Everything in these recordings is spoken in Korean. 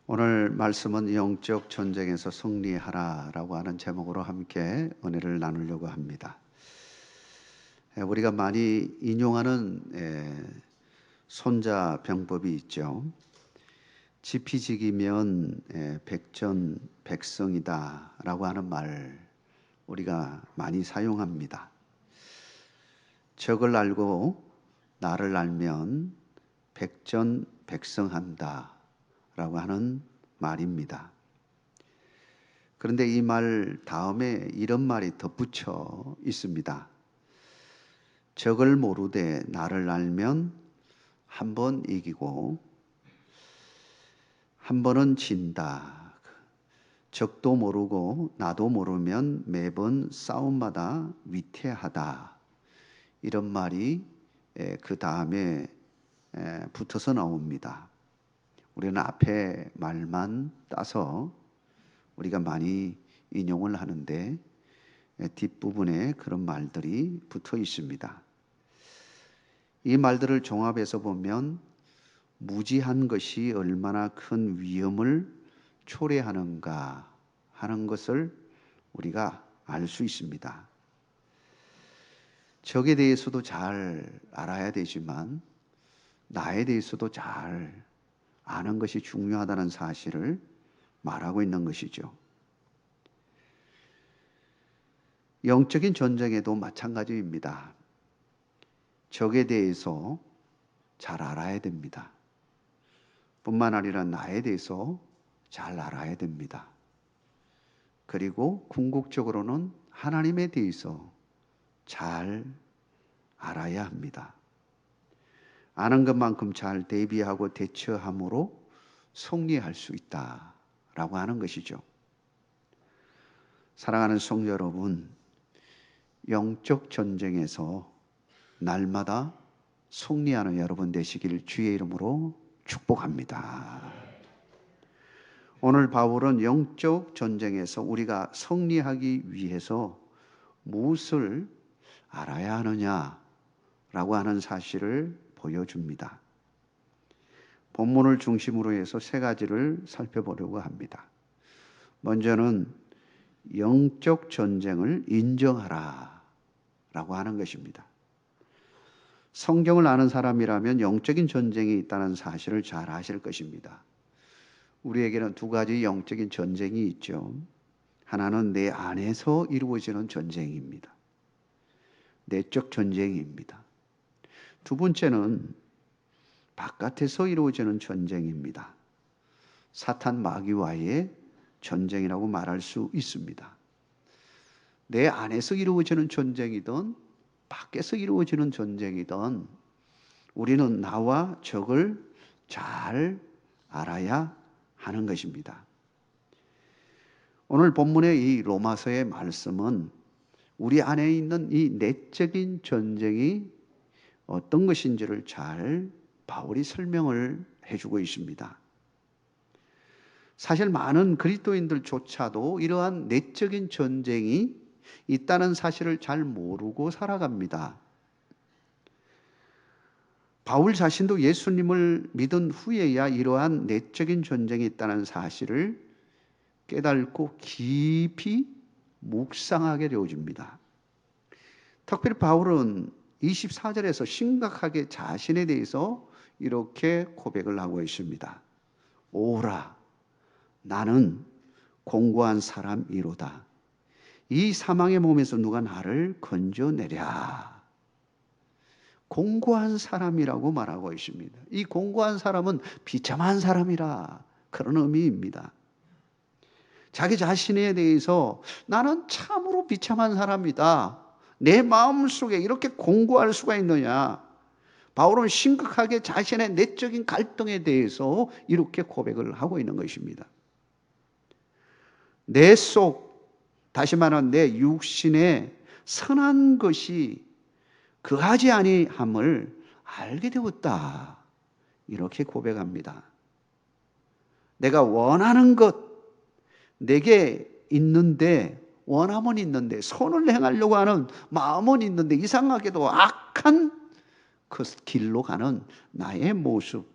오늘 말씀은 영적 전쟁에서 승리하라라고 하는 제목으로 함께 은혜를 나누려고 합니다. 우리가 많이 인용하는 손자병법이 있죠. 지피지기면 백전백승이다라고 하는 말 우리가 많이 사용합니다. 적을 알고 나를 알면 백전백승한다 라고 하는 말입니다. 그런데 이 말 다음에 이런 말이 덧붙여 있습니다. 적을 모르되 나를 알면 한 번 이기고 한 번은 진다. 적도 모르고 나도 모르면 매번 싸움마다 위태하다. 이런 말이 그 다음에 붙어서 나옵니다. 우리는 앞에 말만 따서 우리가 많이 인용을 하는데 뒷부분에 그런 말들이 붙어 있습니다. 이 말들을 종합해서 보면 무지한 것이 얼마나 큰 위험을 초래하는가 하는 것을 우리가 알 수 있습니다. 적에 대해서도 잘 알아야 되지만 나에 대해서도 잘 아는 것이 중요하다는 사실을 말하고 있는 것이죠. 영적인 전쟁에도 마찬가지입니다. 적에 대해서 잘 알아야 됩니다. 뿐만 아니라 나에 대해서 잘 알아야 됩니다. 그리고 궁극적으로는 하나님에 대해서 잘 알아야 합니다. 아는 것만큼 잘 대비하고 대처함으로 승리할 수 있다라고 하는 것이죠. 사랑하는 성도 여러분, 영적 전쟁에서 날마다 승리하는 여러분 되시길 주의 이름으로 축복합니다. 오늘 바울은 영적 전쟁에서 우리가 승리하기 위해서 무엇을 알아야 하느냐라고 하는 사실을 보여줍니다. 본문을 중심으로 해서 세 가지를 살펴보려고 합니다. 먼저는 영적 전쟁을 인정하라 라고 하는 것입니다. 성경을 아는 사람이라면 영적인 전쟁이 있다는 사실을 잘 아실 것입니다. 우리에게는 두 가지 영적인 전쟁이 있죠. 하나는 내 안에서 이루어지는 전쟁입니다. 내적 전쟁입니다. 두 번째는 바깥에서 이루어지는 전쟁입니다. 사탄 마귀와의 전쟁이라고 말할 수 있습니다. 내 안에서 이루어지는 전쟁이든 밖에서 이루어지는 전쟁이든 우리는 나와 적을 잘 알아야 하는 것입니다. 오늘 본문의 이 로마서의 말씀은 우리 안에 있는 이 내적인 전쟁이 어떤 것인지를 잘 바울이 설명을 해주고 있습니다. 사실 많은 그리스도인들조차도 이러한 내적인 전쟁이 있다는 사실을 잘 모르고 살아갑니다. 바울 자신도 예수님을 믿은 후에야 이러한 내적인 전쟁이 있다는 사실을 깨닫고 깊이 묵상하게 되어집니다. 특별히 바울은 24절에서 심각하게 자신에 대해서 이렇게 고백을 하고 있습니다. 오라, 나는 공고한 사람이로다. 이 사망의 몸에서 누가 나를 건져내랴. 공고한 사람이라고 말하고 있습니다. 이 공고한 사람은 비참한 사람이라 그런 의미입니다. 자기 자신에 대해서 나는 참으로 비참한 사람이다. 내 마음속에 이렇게 공고할 수가 있느냐. 바울은 심각하게 자신의 내적인 갈등에 대해서 이렇게 고백을 하고 있는 것입니다. 내 속, 다시 말하면 내 육신에 선한 것이 그하지 아니함을 알게 되었다. 이렇게 고백합니다. 내가 원하는 것 내게 있는데, 원함은 있는데, 선을 행하려고 하는 마음은 있는데 이상하게도 악한 그 길로 가는 나의 모습,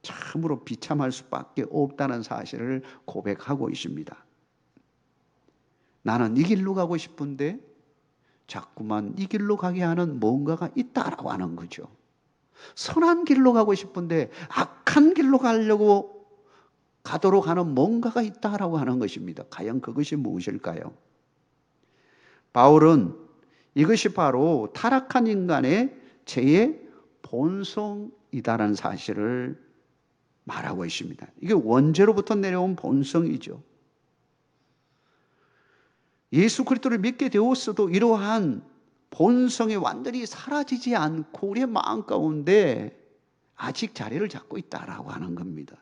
참으로 비참할 수밖에 없다는 사실을 고백하고 있습니다. 나는 이 길로 가고 싶은데 자꾸만 이 길로 가게 하는 뭔가가 있다라고 하는 거죠. 선한 길로 가고 싶은데 악한 길로 가도록 하는 뭔가가 있다라고 하는 것입니다. 과연 그것이 무엇일까요? 바울은 이것이 바로 타락한 인간의 죄의 본성이다라는 사실을 말하고 있습니다. 이게 원죄로부터 내려온 본성이죠. 예수 그리스도를 믿게 되었어도 이러한 본성이 완전히 사라지지 않고 우리의 마음 가운데 아직 자리를 잡고 있다라고 하는 겁니다.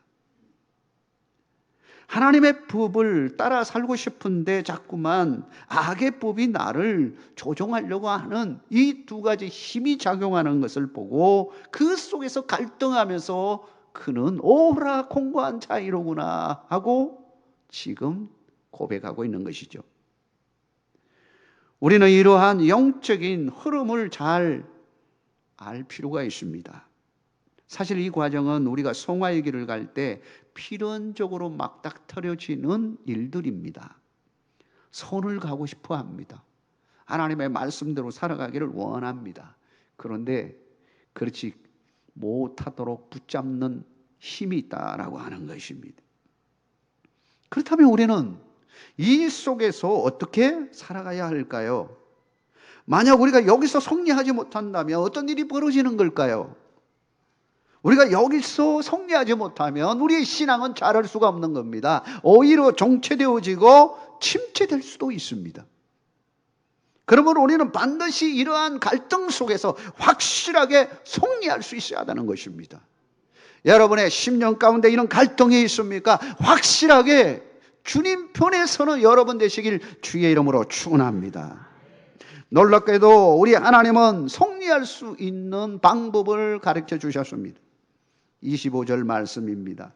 하나님의 법을 따라 살고 싶은데 자꾸만 악의 법이 나를 조종하려고 하는 이 두 가지 힘이 작용하는 것을 보고 그 속에서 갈등하면서 그는 오라 공고한 자이로구나 하고 지금 고백하고 있는 것이죠. 우리는 이러한 영적인 흐름을 잘 알 필요가 있습니다. 사실 이 과정은 우리가 송화의 길을 갈 때 필연적으로 막닥터려지는 일들입니다. 선을 가고 싶어 합니다. 하나님의 말씀대로 살아가기를 원합니다. 그런데 그렇지 못하도록 붙잡는 힘이 있다라고 하는 것입니다. 그렇다면 우리는 이 속에서 어떻게 살아가야 할까요? 만약 우리가 여기서 승리하지 못한다면 어떤 일이 벌어지는 걸까요? 우리가 여기서 승리하지 못하면 우리의 신앙은 자랄 수가 없는 겁니다. 오히려 정체되어지고 침체될 수도 있습니다. 그러므로 우리는 반드시 이러한 갈등 속에서 확실하게 승리할 수 있어야 하는 것입니다. 여러분의 심령 가운데 이런 갈등이 있습니까? 확실하게 주님 편에 서는 여러분 되시길 주의 이름으로 축원합니다. 놀랍게도 우리 하나님은 승리할 수 있는 방법을 가르쳐 주셨습니다. 25절 말씀입니다.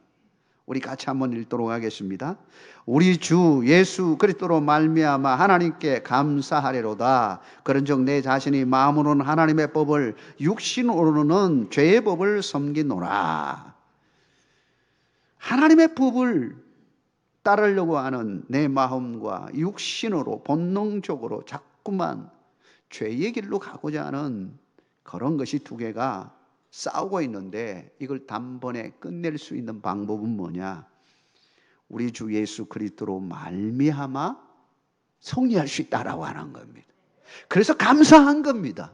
우리 같이 한번 읽도록 하겠습니다. 우리 주 예수 그리스도로 말미암아 하나님께 감사하리로다. 그런즉 내 자신이 마음으로는 하나님의 법을 육신으로는 죄의 법을 섬기노라. 하나님의 법을 따르려고 하는 내 마음과 육신으로 본능적으로 자꾸만 죄의 길로 가고자 하는 그런 것이 두 개가 싸우고 있는데 이걸 단번에 끝낼 수 있는 방법은 뭐냐? 우리 주 예수 그리스도로 말미암아 승리할 수 있다라고 하는 겁니다. 그래서 감사한 겁니다.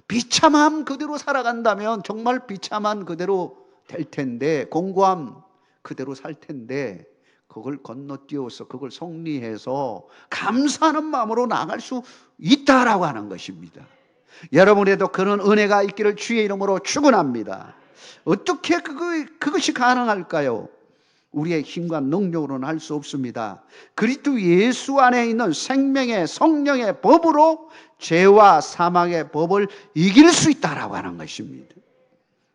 비참함 그대로 살아간다면 정말 비참한 그대로 될 텐데, 공고함 그대로 살 텐데 그걸 건너뛰어서 그걸 승리해서 감사하는 마음으로 나아갈 수 있다라고 하는 것입니다. 여러분에도 그런 은혜가 있기를 주의 이름으로 축원합니다. 어떻게 그것이 가능할까요? 우리의 힘과 능력으로는 할 수 없습니다. 그리스도 예수 안에 있는 생명의 성령의 법으로 죄와 사망의 법을 이길 수 있다라고 하는 것입니다.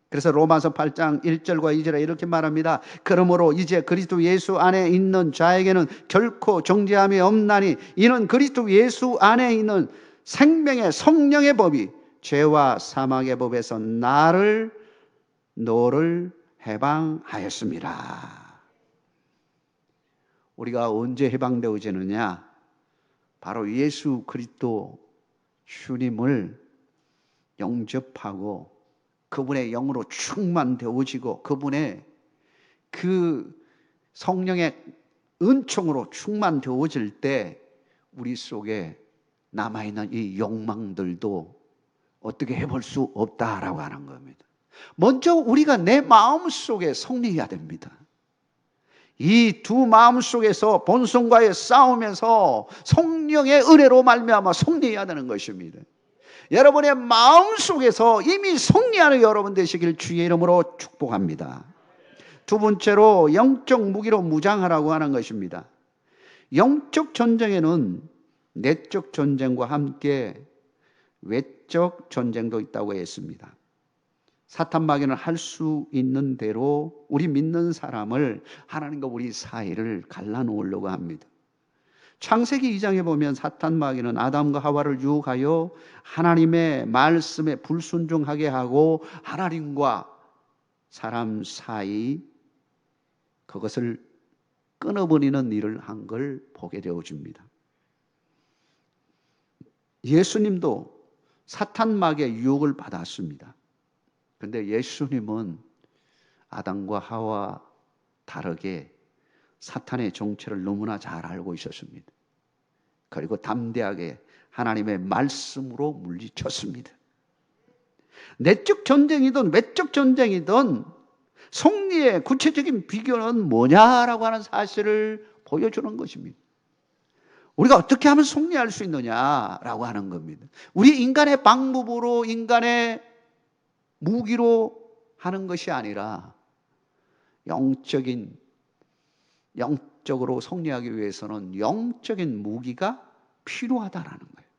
그래서 로마서 8장 1절과 2절에 이렇게 말합니다. 그러므로 이제 그리스도 예수 안에 있는 자에게는 결코 정죄함이 없나니 이는 그리스도 예수 안에 있는 생명의 성령의 법이 죄와 사망의 법에서 너를 해방하였습니다. 우리가 언제 해방되어지느냐? 바로 예수 그리스도 주님을 영접하고 그분의 영으로 충만되어지고 그분의 그 성령의 은총으로 충만되어질 때 우리 속에 남아있는 이 욕망들도 어떻게 해볼 수 없다라고 하는 겁니다. 먼저 우리가 내 마음속에 승리해야 됩니다. 이 두 마음 속에서 본성과의 싸움에서 성령의 은혜로 말미암아 승리해야 되는 것입니다. 여러분의 마음 속에서 이미 승리하는 여러분 되시길 주의 이름으로 축복합니다. 두 번째로 영적 무기로 무장하라고 하는 것입니다. 영적 전쟁에는 내적 전쟁과 함께 외적 전쟁도 있다고 했습니다. 사탄 마귀는 할 수 있는 대로 우리 믿는 사람을 하나님과 우리 사이를 갈라놓으려고 합니다. 창세기 2장에 보면 사탄 마귀는 아담과 하와를 유혹하여 하나님의 말씀에 불순종하게 하고 하나님과 사람 사이 그것을 끊어버리는 일을 한 걸 보게 되어줍니다. 예수님도 사탄마귀의 유혹을 받았습니다. 그런데 예수님은 아담과 하와 다르게 사탄의 정체를 너무나 잘 알고 있었습니다. 그리고 담대하게 하나님의 말씀으로 물리쳤습니다. 내적 전쟁이든 외적 전쟁이든 승리의 구체적인 비결은 뭐냐라고 하는 사실을 보여주는 것입니다. 우리가 어떻게 하면 승리할 수 있느냐라고 하는 겁니다. 우리 인간의 방법으로, 인간의 무기로 하는 것이 아니라 영적으로 승리하기 위해서는 영적인 무기가 필요하다라는 거예요.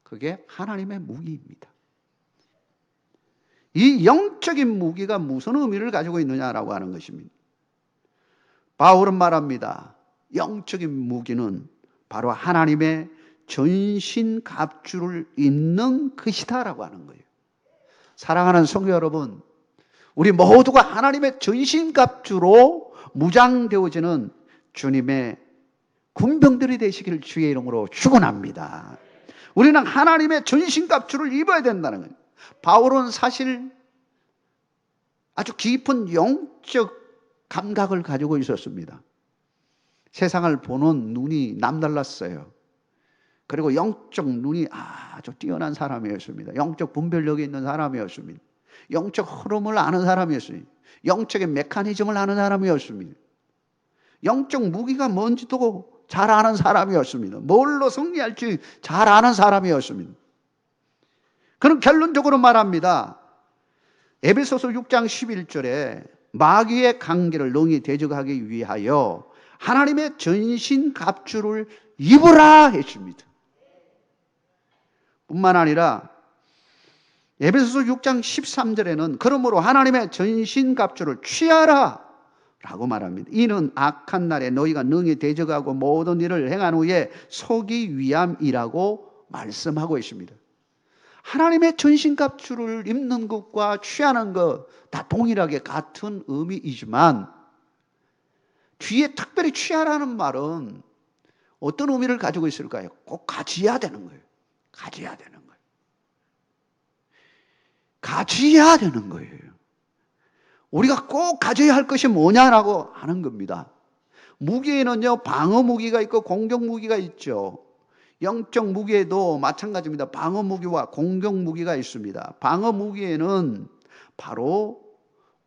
그게 하나님의 무기입니다. 이 영적인 무기가 무슨 의미를 가지고 있느냐라고 하는 것입니다. 바울은 말합니다. 영적인 무기는 바로 하나님의 전신갑주를 입는 것이다라고 하는 거예요. 사랑하는 성도 여러분, 우리 모두가 하나님의 전신갑주로 무장되어지는 주님의 군병들이 되시기를 주의 이름으로 축원합니다. 우리는 하나님의 전신갑주를 입어야 된다는 거예요. 바울은 사실 아주 깊은 영적 감각을 가지고 있었습니다. 세상을 보는 눈이 남달랐어요. 그리고 영적 눈이 아주 뛰어난 사람이었습니다. 영적 분별력이 있는 사람이었습니다. 영적 흐름을 아는 사람이었습니다. 영적인 메커니즘을 아는 사람이었습니다. 영적 무기가 뭔지도 잘 아는 사람이었습니다. 뭘로 승리할지 잘 아는 사람이었습니다. 그는 결론적으로 말합니다. 에베소서 6장 11절에 마귀의 관계를 능히 대적하기 위하여 하나님의 전신갑주를 입으라 했습니다. 뿐만 아니라 에베소서 6장 13절에는 그러므로 하나님의 전신갑주를 취하라 라고 말합니다. 이는 악한 날에 너희가 능히 대적하고 모든 일을 행한 후에 서기 위함이라고 말씀하고 있습니다. 하나님의 전신갑주를 입는 것과 취하는 것 다 동일하게 같은 의미이지만 뒤에 특별히 취하라는 말은 어떤 의미를 가지고 있을까요? 꼭 가져야 되는 거예요. 가져야 되는 거예요. 가져야 되는 거예요. 우리가 꼭 가져야 할 것이 뭐냐라고 하는 겁니다. 무기에는요, 방어 무기가 있고 공격 무기가 있죠. 영적 무기에도 마찬가지입니다. 방어 무기와 공격 무기가 있습니다. 방어 무기에는 바로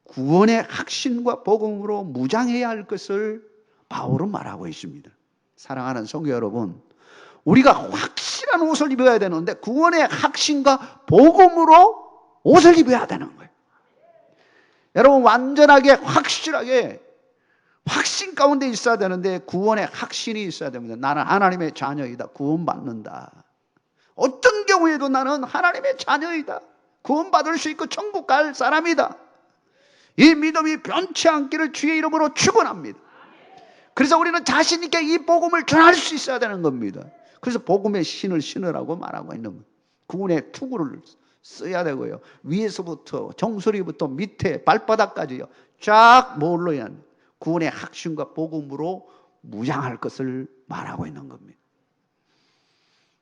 구원의 확신과 복음으로 무장해야 할 것을 바울은 말하고 있습니다. 사랑하는 성도 여러분, 우리가 확실한 옷을 입어야 되는데 구원의 확신과 복음으로 옷을 입어야 되는 거예요. 여러분, 완전하게 확실하게 확신 가운데 있어야 되는데 구원의 확신이 있어야 됩니다. 나는 하나님의 자녀이다. 구원받는다. 어떤 경우에도 나는 하나님의 자녀이다. 구원받을 수 있고 천국 갈 사람이다. 이 믿음이 변치 않기를 주의 이름으로 축원합니다. 그래서 우리는 자신 있게 이 복음을 전할 수 있어야 되는 겁니다. 그래서 복음의 신을 신으라고 말하고 있는 거예요. 구원의 투구를 써야 되고요. 위에서부터 정수리부터 밑에 발바닥까지요. 쫙 뭘로 해야 합니다. 구원의 확신과 복음으로 무장할 것을 말하고 있는 겁니다.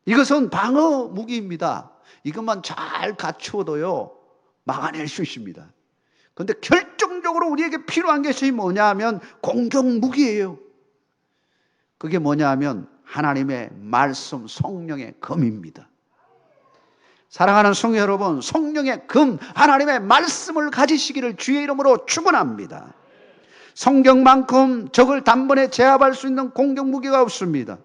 이것은 방어 무기입니다. 이것만 잘 갖추어도요, 막아낼 수 있습니다. 그런데 결정적으로 우리에게 필요한 것이 뭐냐 하면 공격 무기예요. 그게 뭐냐 하면 하나님의 말씀, 성령의 검입니다. 사랑하는 성도 여러분, 성령의 검, 하나님의 말씀을 가지시기를 주의 이름으로 축원합니다. 성경만큼 적을 단번에 제압할 수 있는 공격 무기가 없습니다.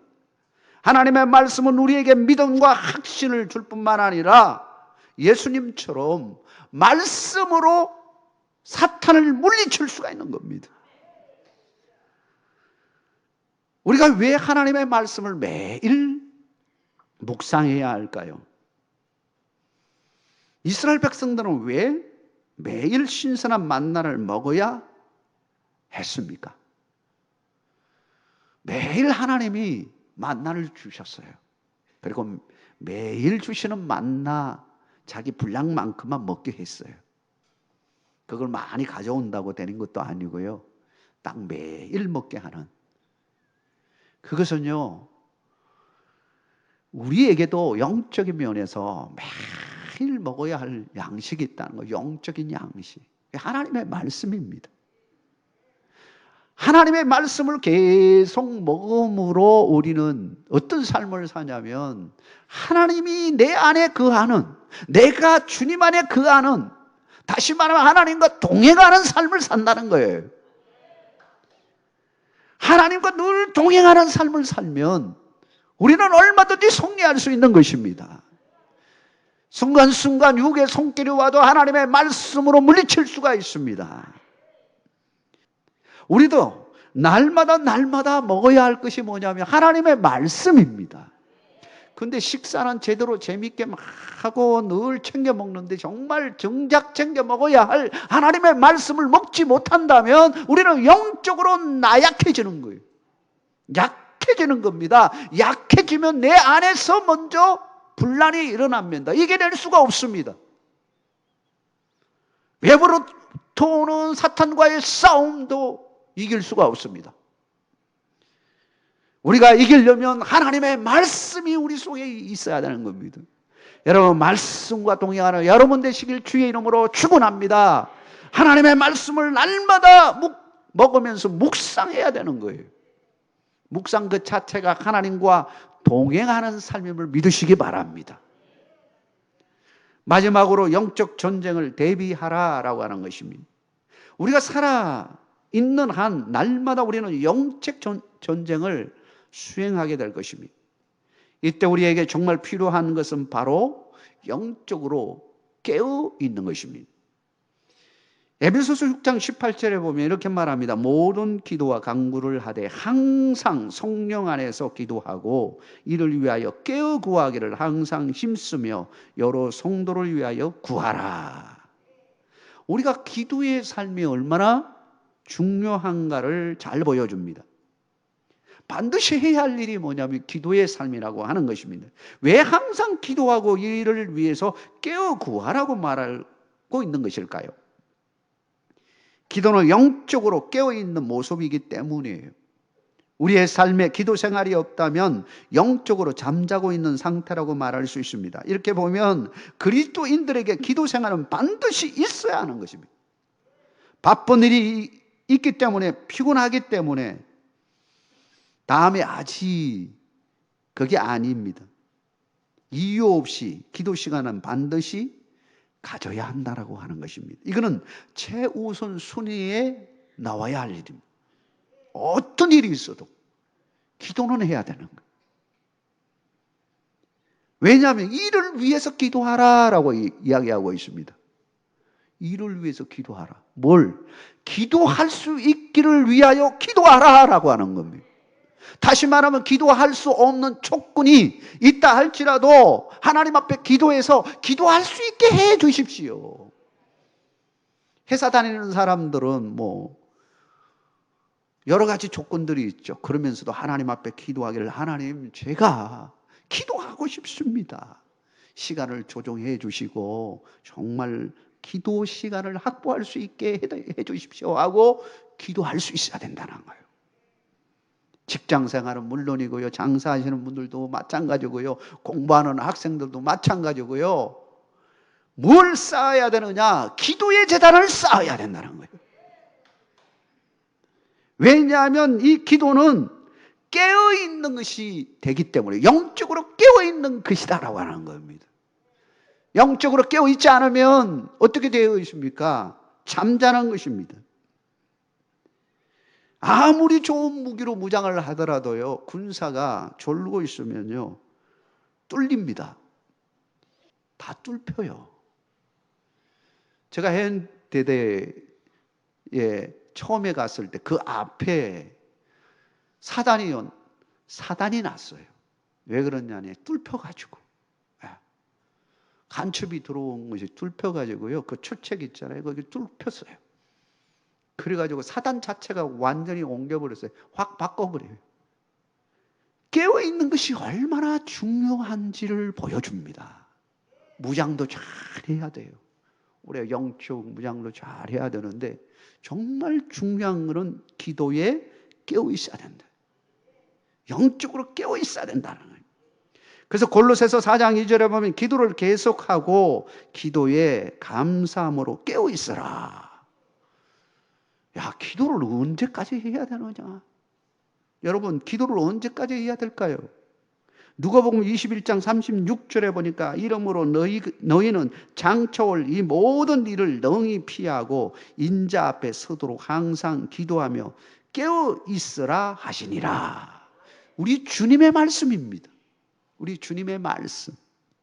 하나님의 말씀은 우리에게 믿음과 확신을 줄 뿐만 아니라 예수님처럼 말씀으로 사탄을 물리칠 수가 있는 겁니다. 우리가 왜 하나님의 말씀을 매일 묵상해야 할까요? 이스라엘 백성들은 왜 매일 신선한 만나를 먹어야 했습니까? 매일 하나님이 만나를 주셨어요. 그리고 매일 주시는 만나 자기 분량만큼만 먹게 했어요. 그걸 많이 가져온다고 되는 것도 아니고요. 딱 매일 먹게 하는. 그것은요, 우리에게도 영적인 면에서 매일 먹어야 할 양식이 있다는 거, 영적인 양식. 하나님의 말씀입니다. 하나님의 말씀을 계속 먹음으로 우리는 어떤 삶을 사냐면, 하나님이 내 안에 거하는, 내가 주님 안에 거하는, 다시 말하면 하나님과 동행하는 삶을 산다는 거예요. 하나님과 늘 동행하는 삶을 살면 우리는 얼마든지 승리할 수 있는 것입니다. 순간순간 육의 손길이 와도 하나님의 말씀으로 물리칠 수가 있습니다. 우리도 날마다 먹어야 할 것이 뭐냐면 하나님의 말씀입니다. 근데 식사는 제대로 재밌게 막 하고 늘 챙겨 먹는데 정말 정작 챙겨 먹어야 할 하나님의 말씀을 먹지 못한다면 우리는 영적으로 나약해지는 거예요. 약해지는 겁니다. 약해지면 내 안에서 먼저 분란이 일어납니다. 이겨낼 수가 없습니다. 외부로부터 오는 사탄과의 싸움도 이길 수가 없습니다. 우리가 이기려면 하나님의 말씀이 우리 속에 있어야 되는 겁니다. 여러분, 말씀과 동행하는 여러분 되시길 주의 이름으로 축원합니다. 하나님의 말씀을 날마다 먹으면서 묵상해야 되는 거예요. 묵상 그 자체가 하나님과 동행하는 삶임을 믿으시기 바랍니다. 마지막으로 영적 전쟁을 대비하라라고 하는 것입니다. 우리가 살아 있는 한 날마다 우리는 영적 전쟁을 수행하게 될 것입니다. 이때 우리에게 정말 필요한 것은 바로 영적으로 깨어 있는 것입니다. 에베소서 6장 18절에 보면 이렇게 말합니다. 모든 기도와 간구를 하되 항상 성령 안에서 기도하고 이를 위하여 깨어 구하기를 항상 힘쓰며 여러 성도를 위하여 구하라. 우리가 기도의 삶이 얼마나 중요한가를 잘 보여줍니다. 반드시 해야 할 일이 뭐냐면 기도의 삶이라고 하는 것입니다. 왜 항상 기도하고 이를 위해서 깨어 구하라고 말하고 있는 것일까요? 기도는 영적으로 깨어있는 모습이기 때문이에요. 우리의 삶에 기도 생활이 없다면 영적으로 잠자고 있는 상태라고 말할 수 있습니다. 이렇게 보면 그리스도인들에게 기도 생활은 반드시 있어야 하는 것입니다. 바쁜 일이 있기 때문에, 피곤하기 때문에 다음에 하지, 그게 아닙니다. 이유 없이 기도 시간은 반드시 가져야 한다라고 하는 것입니다. 이거는 최우선 순위에 나와야 할 일입니다. 어떤 일이 있어도 기도는 해야 되는 거예요. 왜냐하면 이를 위해서 기도하라라고 이야기하고 있습니다. 이를 위해서 기도하라. 뭘? 기도할 수 있기를 위하여 기도하라라고 하는 겁니다. 다시 말하면 기도할 수 없는 촉군이 있다 할지라도 하나님 앞에 기도해서 기도할 수 있게 해 주십시오. 회사 다니는 사람들은 여러 가지 조건들이 있죠. 그러면서도 하나님 앞에 기도하기를, 하나님, 제가 기도하고 싶습니다. 시간을 조정해 주시고 정말 기도 시간을 확보할 수 있게 해 주십시오 하고 기도할 수 있어야 된다는 거예요. 직장 생활은 물론이고요, 장사하시는 분들도 마찬가지고요, 공부하는 학생들도 마찬가지고요. 뭘 쌓아야 되느냐? 기도의 재단을 쌓아야 된다는 거예요. 왜냐하면 이 기도는 깨어있는 것이 되기 때문에, 영적으로 깨어있는 것이다라고 하는 겁니다. 영적으로 깨어있지 않으면 어떻게 되어 있습니까? 잠자는 것입니다. 아무리 좋은 무기로 무장을 하더라도요, 군사가 졸고 있으면요, 뚫립니다. 다 뚫혀요. 제가 해운대대에 처음에 갔을 때 그 앞에 사단이 났어요. 왜 그러냐니, 뚫혀가지고. 간첩이 들어온 것이 뚫혀가지고요, 그 출첵 있잖아요, 거기 뚫혔어요. 그래가지고 사단 자체가 완전히 옮겨버렸어요. 확 바꿔버려요. 깨어있는 것이 얼마나 중요한지를 보여줍니다. 무장도 잘 해야 돼요. 우리가 영적 무장도 잘 해야 되는데 정말 중요한 것은 기도에 깨어 있어야 된다. 영적으로 깨어 있어야 된다는 거예요. 그래서 골로새서 4장 2절에 보면 기도를 계속하고 기도에 감사함으로 깨어 있어라. 야, 기도를 언제까지 해야 되느냐? 여러분, 기도를 언제까지 해야 될까요? 누가복음 21장 36절에 보니까 이러므로 너희는 장차 올 이 모든 일을 능히 피하고 인자 앞에 서도록 항상 기도하며 깨어 있으라 하시니라. 우리 주님의 말씀입니다. 우리 주님의 말씀.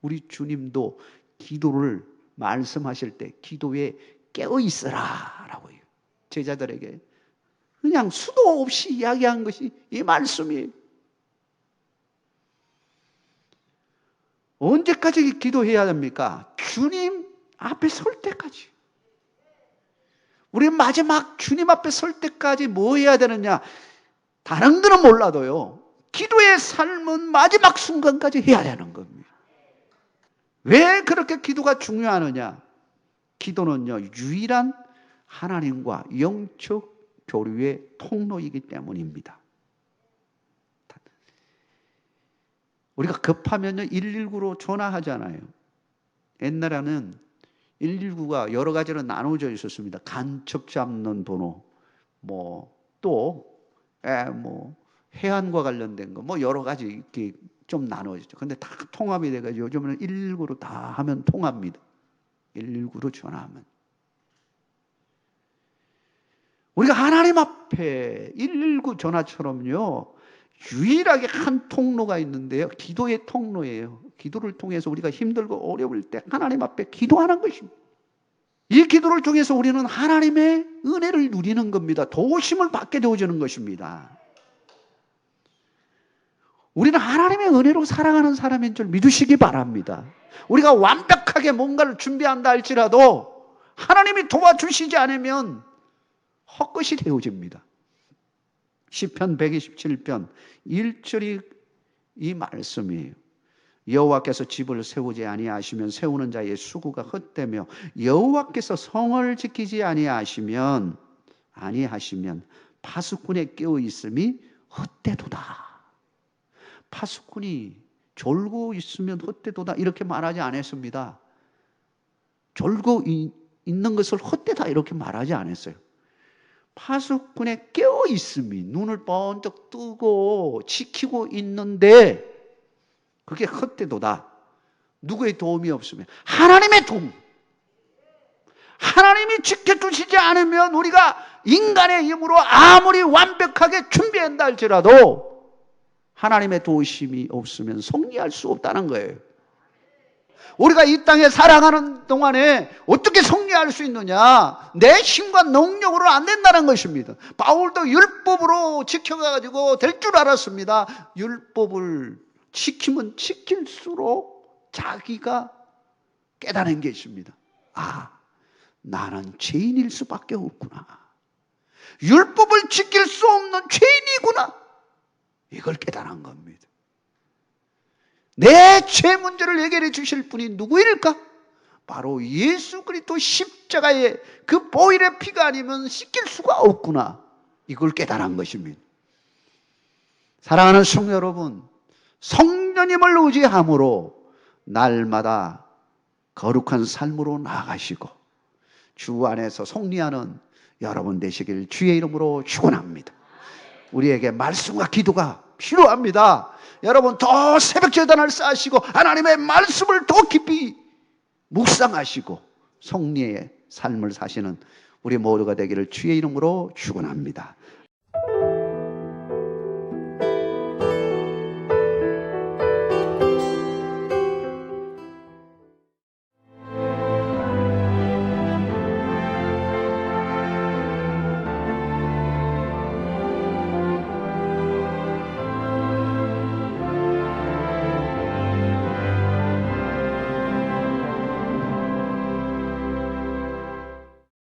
우리 주님도 기도를 말씀하실 때 기도에 깨어 있으라 라고 해요. 제자들에게 그냥 수도 없이 이야기한 것이 이 말씀이에요. 언제까지 기도해야 됩니까? 주님 앞에 설 때까지. 우리 마지막 주님 앞에 설 때까지 뭐 해야 되느냐? 다른 거는 몰라도요, 기도의 삶은 마지막 순간까지 해야 되는 겁니다. 왜 그렇게 기도가 중요하느냐? 기도는요, 유일한 하나님과 영적 교류의 통로이기 때문입니다. 우리가 급하면요 119로 전화하잖아요. 옛날에는 119가 여러 가지로 나눠져 있었습니다. 간첩 잡는 번호, 해안과 관련된 거, 여러 가지 이렇게 좀 나눠지죠. 근데 다 통합이 돼가지고 요즘은 119로 다 하면 통합니다. 119로 전화하면. 우리가 하나님 앞에 119 전화처럼요, 유일하게 한 통로가 있는데요. 기도의 통로예요. 기도를 통해서 우리가 힘들고 어려울 때 하나님 앞에 기도하는 것입니다. 이 기도를 통해서 우리는 하나님의 은혜를 누리는 겁니다. 도우심을 받게 되어지는 것입니다. 우리는 하나님의 은혜로 살아가는 사람인 줄 믿으시기 바랍니다. 우리가 완벽하게 뭔가를 준비한다 할지라도 하나님이 도와주시지 않으면 헛것이 되어집니다. 시편 127편 1절이 이 말씀이에요. 여호와께서 집을 세우지 아니하시면 세우는 자의 수고가 헛되며 여호와께서 성을 지키지 아니하시면 파수꾼의 깨어 있음이 헛되도다. 파수꾼이 졸고 있으면 헛되도다 이렇게 말하지 않았습니다. 졸고 있는 것을 헛되다 이렇게 말하지 않았어요. 파수꾼의 깨어 있음이, 눈을 번쩍 뜨고 지키고 있는데 그게 헛되도다. 누구의 도움이 없으면 하나님의 도움. 하나님이 지켜주시지 않으면 우리가 인간의 힘으로 아무리 완벽하게 준비한다 할지라도 하나님의 도우심이 없으면 승리할 수 없다는 거예요. 우리가 이 땅에 살아가는 동안에 어떻게 승리할 수 있느냐? 내 힘과 능력으로 안 된다는 것입니다. 바울도 율법으로 지켜가지고 될 줄 알았습니다. 율법을 지키면 지킬수록 자기가 깨달은 게 있습니다. 나는 죄인일 수밖에 없구나. 율법을 지킬 수 없는 죄인이구나. 이걸 깨달은 겁니다. 내 죄 문제를 해결해 주실 분이 누구일까? 바로 예수 그리스도 십자가의 그 보혈의 피가 아니면 씻길 수가 없구나. 이걸 깨달은 것입니다. 사랑하는 성도 여러분, 성령님을 의지함으로 날마다 거룩한 삶으로 나아가시고 주 안에서 승리하는 여러분 되시길 주의 이름으로 축원합니다. 우리에게 말씀과 기도가 필요합니다. 여러분 더 새벽 제단을 쌓으시고 하나님의 말씀을 더 깊이 묵상하시고 승리의 삶을 사시는 우리 모두가 되기를 주의 이름으로 축원합니다.